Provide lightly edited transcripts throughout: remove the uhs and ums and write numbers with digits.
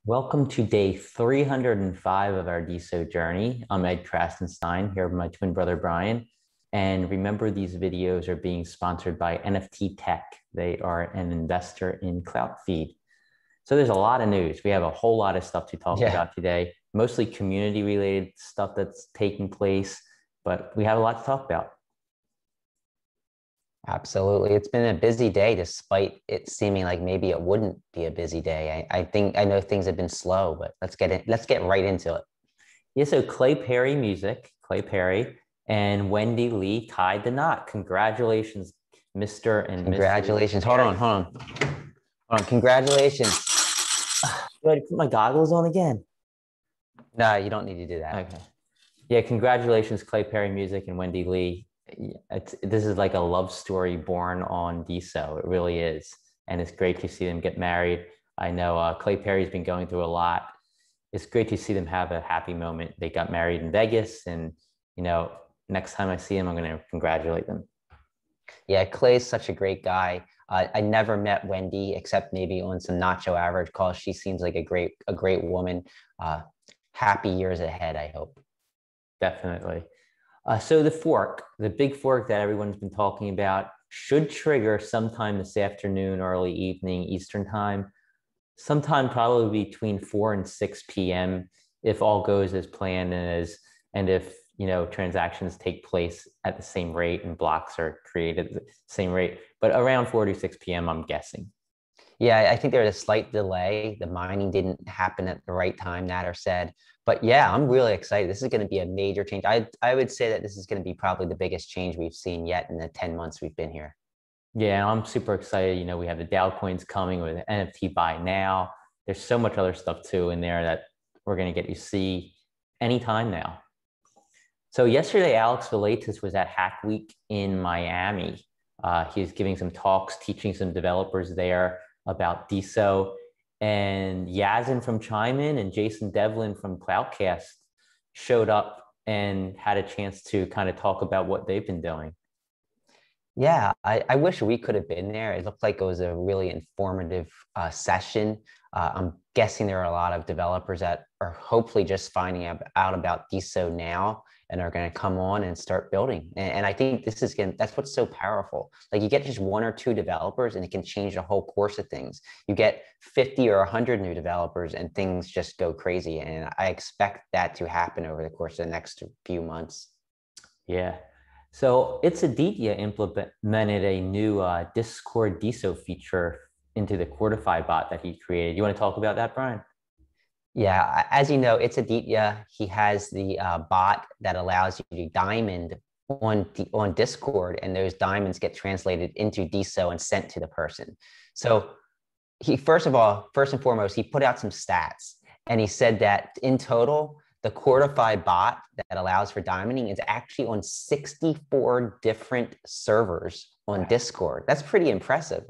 Welcome to day 305 of our DeSo journey. I'm Ed Krastenstein here with my twin brother Brian. And remember, these videos are being sponsored by NFT Tech. They are an investor in CloutFeed. So there's a lot of news. We have a whole lot of stuff to talk Yeah, about today, mostly community related stuff that's taking place, but we have a lot to talk about. absolutely. It's been a busy day despite it seeming like maybe it wouldn't be a busy day. I know things have been slow, but let's get right into it. Yeah, so Clay Perry and Wendy Lee tied the knot. Congratulations, Mr. and Mrs. Congratulations. Perry. Hold on. Congratulations. Do I put my goggles on again? No, you don't need to do that. Okay. Yeah, congratulations, Clay Perry Music and Wendy Lee. This is like a love story born on DeSo. It really is. And it's great to see them get married. I know Clay Perry's been going through a lot. It's great to see them have a happy moment. They got married in Vegas, and next time I see them, I'm going to congratulate them. Yeah, Clay's such a great guy. I never met Wendy except maybe on some Nacho Average calls. She seems like a great woman. Happy years ahead, I hope. Definitely. So the big fork that everyone's been talking about, should trigger sometime this afternoon, early evening, Eastern time, sometime probably between 4 and 6 p.m. if all goes as planned and if transactions take place at the same rate and blocks are created at the same rate, but around 4 to 6 p.m. I'm guessing. Yeah, I think there was a slight delay. The mining didn't happen at the right time, Nader said. But yeah, I'm really excited. This is going to be a major change. I would say that this is going to be probably the biggest change we've seen yet in the 10 months we've been here. Yeah, I'm super excited. We have the Dow coins coming with NFT buy now. There's so much other stuff too in there that we're going to get to see anytime now. So yesterday, Alex Valaitis was at Hack Week in Miami. He was giving some talks, teaching some developers there about DeSo. And Yazin from Chime and Jason Devlin from Cloudcast showed up and had a chance to kind of talk about what they've been doing. Yeah, I wish we could have been there. It looked like it was a really informative session. I'm guessing there are a lot of developers that are hopefully just finding out about DeSo now and are going to come on and start building. And I think that's what's so powerful. Like you get just one or two developers and it can change the whole course of things. You get 50 or 100 new developers and things just go crazy. And I expect that to happen over the course of the next few months. Yeah. So It's Aditya implemented a new Discord DeSo feature into the Quartify bot that he created. You want to talk about that, Brian? Yeah, as you know, it's Aditya. He has the bot that allows you to diamond on Discord, and those diamonds get translated into DeSo and sent to the person. So he first and foremost, he put out some stats, and he said that in total, the Quartify bot that allows for diamonding is actually on 64 different servers on Discord. That's pretty impressive.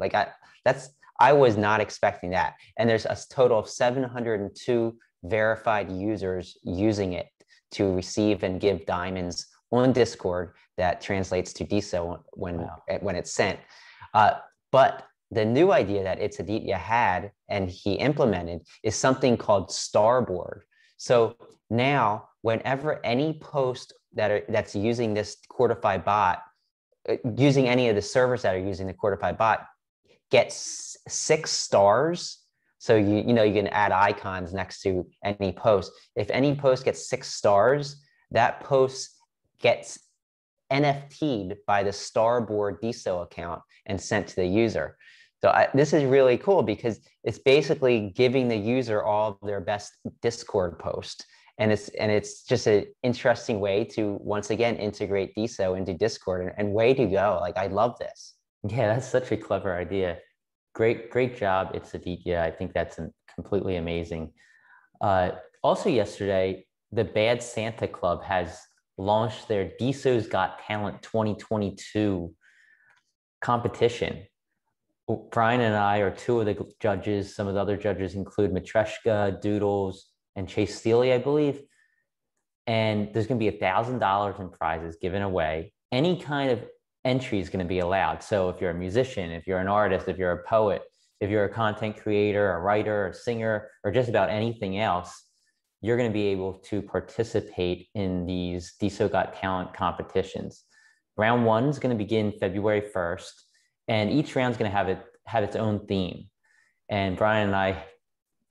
I was not expecting that. And there's a total of 702 verified users using it to receive and give diamonds on Discord that translates to DeSo when it's sent. But the new idea that It's Aditya had and he implemented is something called Starboard. So now, whenever any post that's using this Quartify bot, using any of the servers that are using the Quartify bot, gets 6 stars. So you can add icons next to any post. If any post gets 6 stars, that post gets NFT'd by the Starboard DeSo account and sent to the user. So this is really cool because it's basically giving the user all of their best Discord post. And it's just an interesting way to, once again, integrate DeSo into Discord and way to go. Like, I love this. Yeah, that's such a clever idea. Great job, It's Aditya. I think that's completely amazing. Also yesterday, the Bad Santa Club has launched their DeSo's Got Talent 2022 competition. Brian and I are two of the judges. Some of the other judges include Matreshka, Doodles, and Chase Steely, I believe. And there's going to be $1,000 in prizes given away. Any kind of entry is going to be allowed. So if you're a musician, if you're an artist, if you're a poet, if you're a content creator, a writer, a singer, or just about anything else, you're going to be able to participate in these DeSo Got Talent competitions. Round one is going to begin February 1st, and each round is going to have its own theme. And Brian and I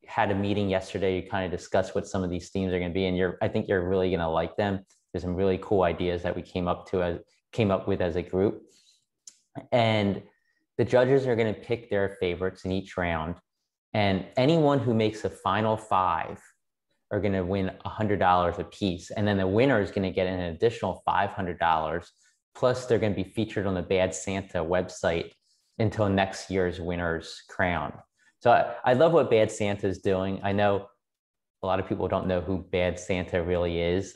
had a meeting yesterday to kind of discuss what some of these themes are going to be, and I think you're really going to like them. There's some really cool ideas that we came up with as a group, and the judges are going to pick their favorites in each round, and anyone who makes the final 5 are going to win $100 a piece, and then the winner is going to get an additional $500. Plus, they're going to be featured on the Bad Santa website until next year's winner's crowned. So I love what Bad Santa is doing. I know a lot of people don't know who Bad Santa really is.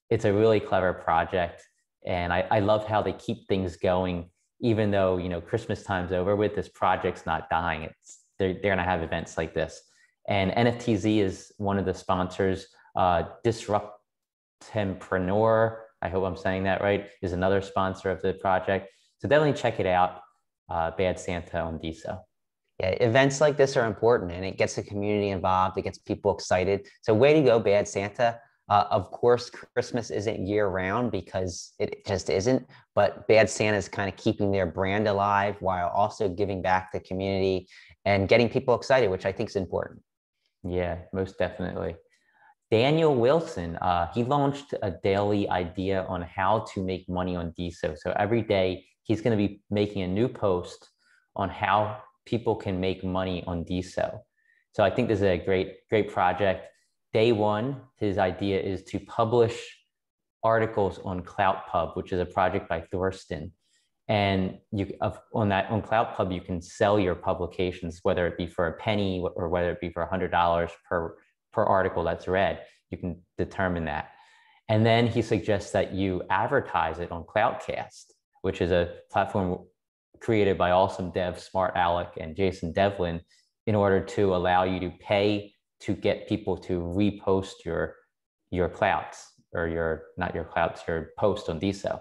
It's a really clever project, and I love how they keep things going, even though, you know, Christmas time's over with. This project's not dying. They're going to have events like this. And NFTZ is one of the sponsors. Disruptempreneur, I hope I'm saying that right, is another sponsor of the project. So definitely check it out, Bad Santa on DeSo. Yeah, events like this are important, and it gets the community involved. It gets people excited. So way to go, Bad Santa. Of course, Christmas isn't year round because it just isn't, but Bad Santa is kind of keeping their brand alive while also giving back to the community and getting people excited, which I think is important. Yeah, most definitely. Daniel Wilson, he launched a daily idea on how to make money on DeSo. So every day he's going to be making a new post on how people can make money on DeSo. So I think this is a great project. Day one, his idea is to publish articles on CloutPub, which is a project by Thorsten. And on CloutPub, you can sell your publications, whether it be for a penny or whether it be for $100 per article that's read. You can determine that. And then he suggests that you advertise it on Cloutcast, which is a platform created by Awesome Dev, Smart Alec, and Jason Devlin, in order to allow you to pay to get people to repost your clouts, or your post on DeSo.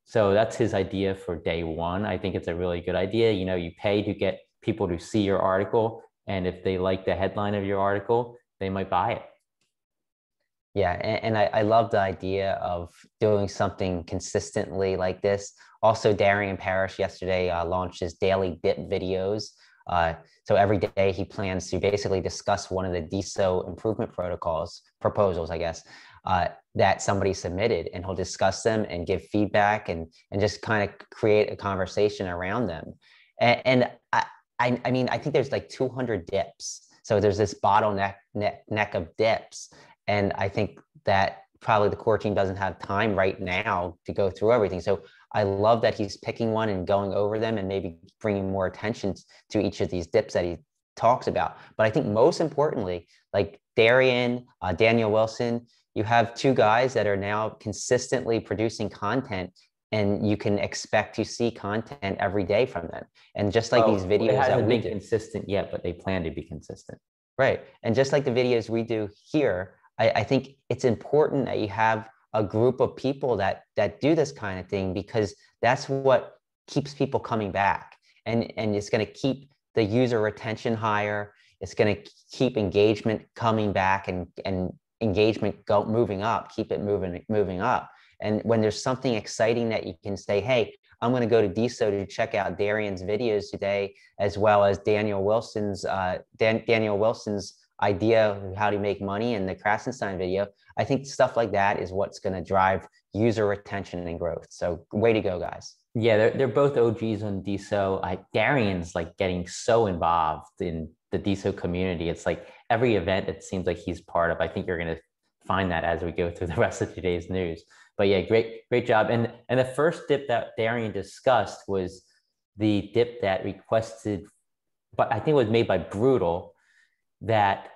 So that's his idea for day one. I think it's a really good idea. You know, you pay to get people to see your article, and if they like the headline of your article, they might buy it. Yeah, and I love the idea of doing something consistently like this. Also, Darian Parrish yesterday launched his daily dip videos. So every day he plans to basically discuss one of the DeSo improvement proposals, I guess, that somebody submitted, and he'll discuss them and give feedback and just kind of create a conversation around them. And I mean, I think there's like 200 dips. So there's this bottleneck of dips. And I think that probably the core team doesn't have time right now to go through everything. So I love that he's picking one and going over them and maybe bringing more attention to each of these dips that he talks about. But I think most importantly, like Daniel Wilson, you have 2 guys that are now consistently producing content, and you can expect to see content every day from them. And just like these videos that we been do. Consistent yet, but they plan to be consistent. Right. And just like the videos we do here, I think it's important that you have a group of people that do this kind of thing, because that's what keeps people coming back, and it's going to keep the user retention higher. It's going to keep engagement coming back, and engagement moving up, keep it moving up. And when there's something exciting that you can say, hey, I'm going to go to DeSo to check out Darian's videos today, as well as Daniel Wilson's idea of how to make money in the Krasenstein video. I think stuff like that is what's going to drive user retention and growth. So way to go, guys. Yeah, they're both OGs on DeSo. Darian's like getting so involved in the DeSo community. It's like every event it seems like he's part of. I think you're going to find that as we go through the rest of today's news. But yeah, great job. And the first dip that Darian discussed was the dip that requested, but I think it was made by Brutal, that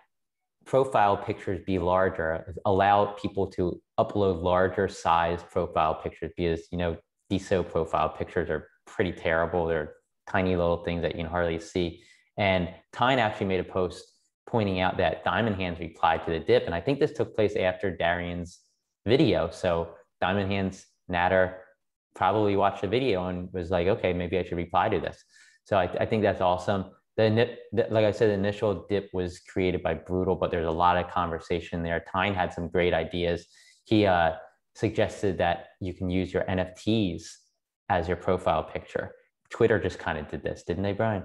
profile pictures be larger, allow people to upload larger size profile pictures, because, you know, DeSo profile pictures are pretty terrible. They're tiny little things that you can hardly see. And Tyne actually made a post pointing out that Diamond Hands replied to the dip. And I think this took place after Darian's video. So Diamond Hands Natter probably watched the video and was like, okay, maybe I should reply to this. So I think that's awesome. Like I said, the initial dip was created by Brutal, but there's a lot of conversation there. Tyne had some great ideas. He suggested that you can use your NFTs as your profile picture. Twitter just kind of did this, didn't they, Brian?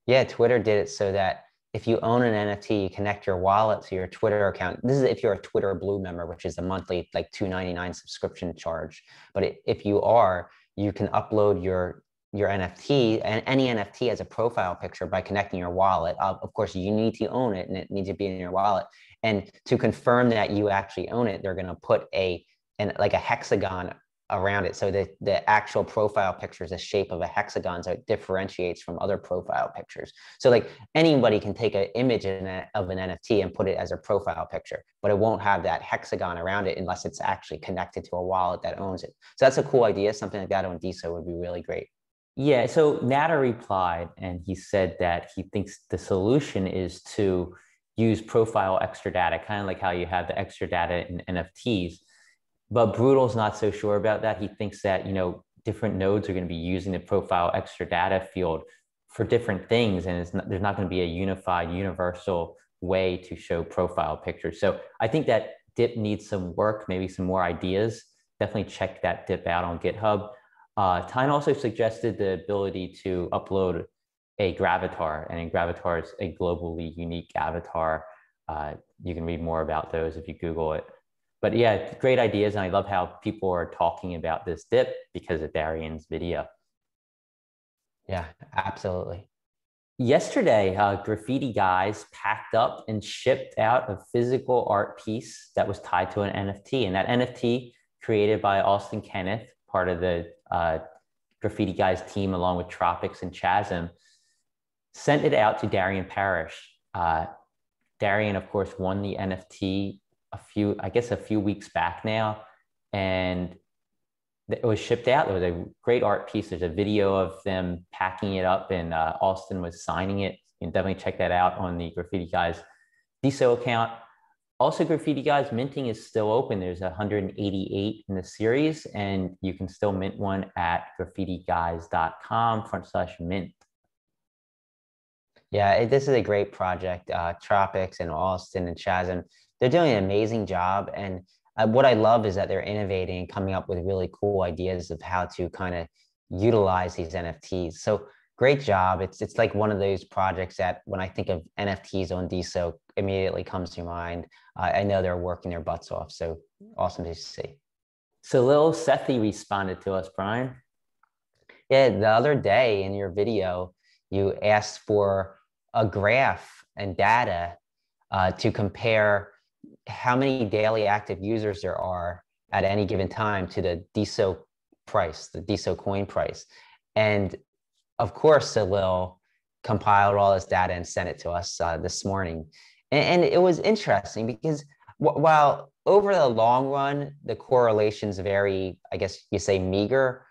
Yeah, Twitter did it so that if you own an NFT, you connect your wallet to your Twitter account. This is if you're a Twitter Blue member, which is a monthly like $2.99 subscription charge. But if you are, you can upload your NFT and any NFT as a profile picture by connecting your wallet. Of course, you need to own it and it needs to be in your wallet. And to confirm that you actually own it, they're going to put like a hexagon around it. So the actual profile picture is the shape of a hexagon. So it differentiates from other profile pictures. So like anybody can take an image of an NFT and put it as a profile picture, but it won't have that hexagon around it unless it's actually connected to a wallet that owns it. So that's a cool idea. Something like that on DeSo would be really great. Yeah, so Natter replied and he said that he thinks the solution is to use profile extra data, kind of like how you have the extra data in NFTs. But Brutal's not so sure about that. He thinks that, different nodes are going to be using the profile extra data field for different things. And there's not going to be a unified, universal way to show profile pictures. So I think that dip needs some work, maybe some more ideas. Definitely check that dip out on GitHub. Tyne also suggested the ability to upload a gravatar, and in gravatar is a globally unique avatar. You can read more about those if you Google it. But yeah, great ideas, and I love how people are talking about this dip because of Darian's video. Yeah, absolutely. Yesterday, GraffitiGuise packed up and shipped out a physical art piece that was tied to an NFT, and that NFT created by Austin Kenneth, part of the GraffitiGuise team, along with Tropics and Chasm, sent it out to Darian Parrish. Darian, of course, won the NFT a few weeks back now, and it was shipped out. It was a great art piece. There's a video of them packing it up, and Austin was signing it. You can definitely check that out on the GraffitiGuise DeSo account. Also, GraffitiGuise minting is still open. There's 188 in the series, and you can still mint one at graffitiguise.com/mint. Yeah, this is a great project. Tropics and Austin and Chasm, they're doing an amazing job. And what I love is that they're innovating and coming up with really cool ideas of how to kind of utilize these NFTs. So great job. It's like one of those projects that when I think of NFTs on DeSo, immediately comes to mind. I know they're working their butts off. So awesome to see. Salil Sethi responded to us, Brian. Yeah, the other day in your video, you asked for a graph and data to compare how many daily active users there are at any given time to the DeSo price, the DeSo coin price. And of course, Salil compiled all this data and sent it to us this morning. And it was interesting because while over the long run, the correlation's very, I guess you say, meager,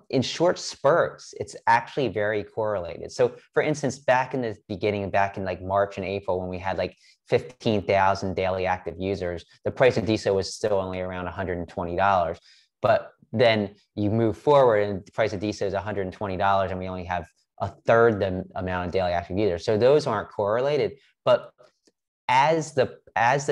in short spurts, it's actually very correlated. So for instance, back in the beginning, back in like March and April, when we had like 15,000 daily active users, the price of DeSo was still only around $120. But then you move forward and the price of DeSo is $120 and we only have a third the amount of daily active users. So those aren't correlated. But as the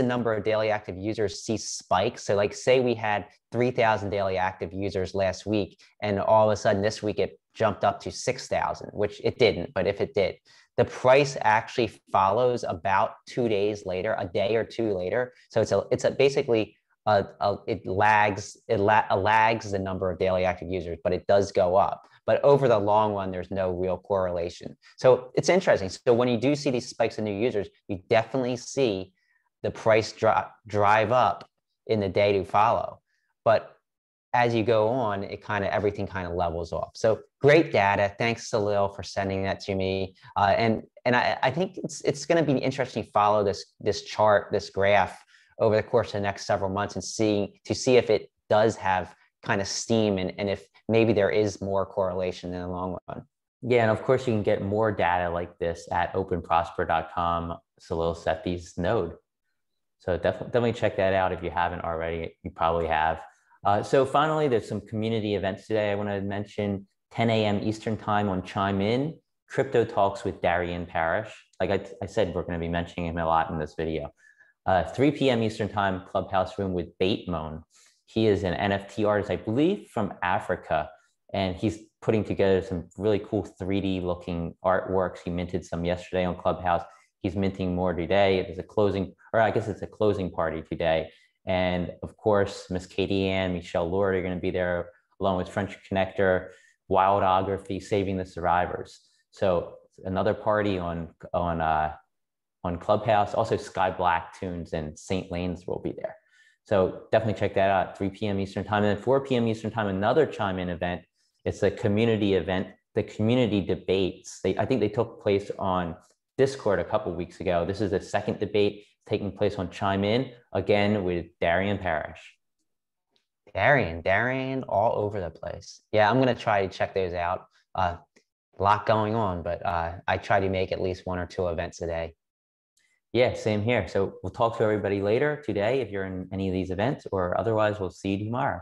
number of daily active users see spikes, so like say we had 3,000 daily active users last week, and all of a sudden this week it jumped up to 6,000, which it didn't, but if it did, the price actually follows about 2 days later, a day or two later. So basically it lags the number of daily active users, but it does go up. But over the long run, there's no real correlation. So it's interesting. So when you do see these spikes in new users, you definitely see the price drive up in the day to follow. But as you go on, everything kind of levels off. So great data. Thanks, Salil, for sending that to me. And I think it's going to be interesting to follow this chart, this graph over the course of the next several months and see if it does have kind of steam and if maybe there is more correlation in the long run. Yeah, and of course you can get more data like this at openprosper.com, Salil Sethi's node. So definitely check that out if you haven't already. You probably have. So finally, there's some community events today I want to mention. 10 a.m. Eastern time on Chime In. Crypto Talks with Darian Parrish. Like I said, we're going to be mentioning him a lot in this video. 3 p.m. Eastern Time, Clubhouse Room with Batemon. He is an NFT artist, I believe, from Africa, and he's putting together some really cool 3D looking artworks. He minted some yesterday on Clubhouse. He's minting more today. It is a closing, or I guess it's a closing party today. And of course, Miss Katie Ann, Michelle Lord are going to be there, along with French Connector, Wildography, Saving the Survivors. So another party on Clubhouse. Also, Sky Black Tunes and St. Lane's will be there. So definitely check that out at 3 p.m. Eastern Time. And then 4 p.m. Eastern Time, another chime-in event. It's a community event, the community debates. I think they took place on Discord a couple of weeks ago. This is the second debate taking place on Chime In, again with Darian Parrish. Darian, all over the place. Yeah, I'm gonna try to check those out. A lot going on, but I try to make at least 1 or 2 events a day. Yeah, same here. So we'll talk to everybody later today if you're in any of these events, or otherwise we'll see you tomorrow.